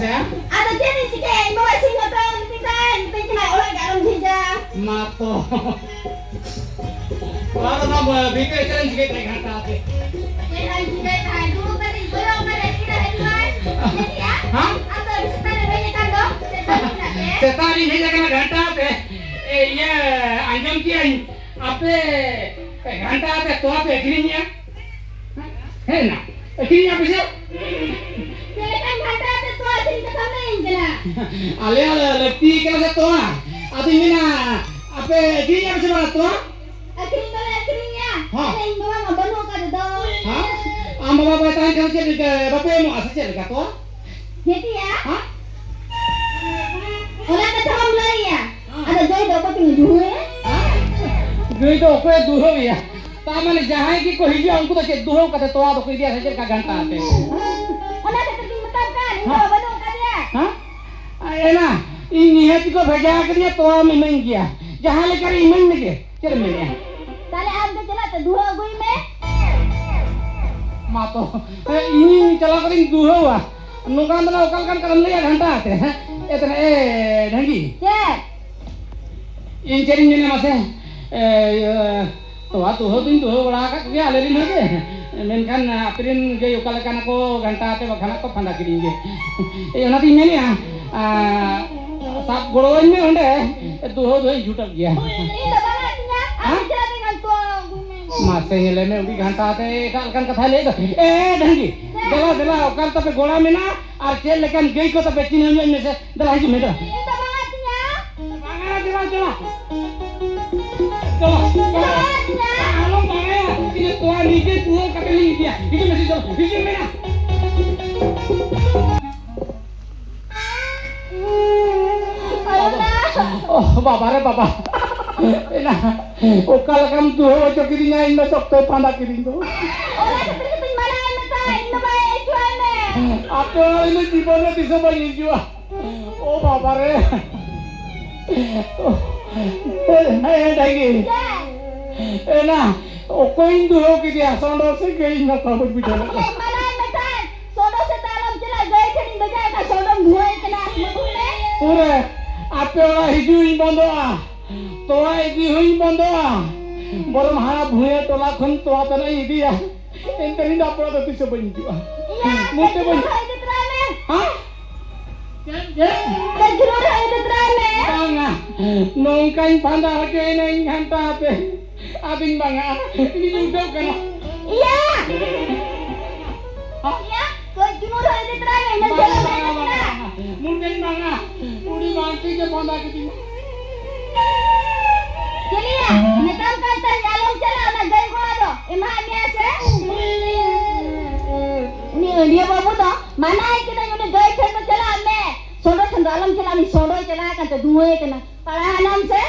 saya? Ada jadi sikit bawa singa tahun pisan kena orang kat dalam singa. Mato. Baru nama bikin jalan sikit naik kata apa? Jangan sikit dulu tadi dorong pada kita headline. Jadi ya. Hah? Ada setan banyak kan dong? Setan ini saja kena घंटा पे ये अंजम की आपे घंटा पे तो आप एग्रीनिया है ना एग्रीनिया पे से Kan घंटा पे तो आदमी का काम नहीं चला. आले लगती के लगे तो ना आदमी ना आपे एग्रीनिया पे से बना तो Akhirnya. Hah? Ada yang bawa ngabano ka dong. हाँ आम बाबा बताएं कल के बापे मो ऐसे चलेगा तो Jadi ya. हाँ Orang kata kamu lari ya. Ada joy dapat tinggal ya. गई तो कोई दूहो भी है तामने जहाँ की कोई भी उनको तो के दूहो कहते तो आप कोई दिया सचल का घंटा आते Orang kata tinggal kan. Ini ngabano ka dia. हाँ ये ना इन निहत को भेजा कर दिया तो हम इमें किया जहाँ लेकर इमें में के चल मिले Kali ada चला तो dua gue me. मातो ini चला कर इन दूहो हुआ नुकान तो उकल kan करम लिया घंटा आते हैं इतने ढंगी Cek. इन चेरिंग ने मसे तो तो हो दिन तो हो बड़ा का क्या ले रही है मेनखान अप्रिन के उकल kan को घंटा आते बखाना को फंदा करेंगे ये ना तीन ने सात गोड़ों में होंडे तो हो दो झूठक गया Ini tak bangatnya. Aku cela dengan tua gue me. मासे हिले में उड़ी घंटा आते काल kan कथा ले ए ढंगी देला देला उकल तो पे गोड़ा में ना और चल लेकिन गई को तो पे तीन में से दला ही में Ini tak bangatnya. मांगा देला चला चलो Bangatnya. Halo Maya, ini tuan ini tuh kateling dia. Ini masih jauh. Ini mana? Oh, bapak re bapak. Enak. Okal kamu tuh ojo kirinya ini sok tuh pandak kiring tuh. Orang seperti mana mata ini baik jual me. Apa ini জীবনে bisa banyak jual. Oh, bapak re. Eh, lagi. Enak. Okoin tuh kiri asal dosa kayak nggak tahu bicara. Mana mata. Sodo setalam cela gaya kini baca ka sodo dua kena me. Ure, apa orang hidup bondo ah, toa hidup bondo ah, baru mahal buaya tola kun toa tanah ini ya, enteri dah pernah tu sebanyak juga. Iya. Mute banyak. Itu terame. Hah? Ya? Kejurut itu terame. Bangga, nongkain pandang ke ini nganta apa? Abing bangga, ini juga kena. Iya. Hah? Iya. Kejurut itu terame. Nanti Bangga, mungkin bangga, mudi mati ke pandang kita. Jadi ya, netam kata nyalong cela na gay ko ado. Imah niya se. Ni dia babu to. Mana kita yung gay thendo cela me. Sodo thendo alam cela ni sodo cela kan to duwe kana. Para alam se.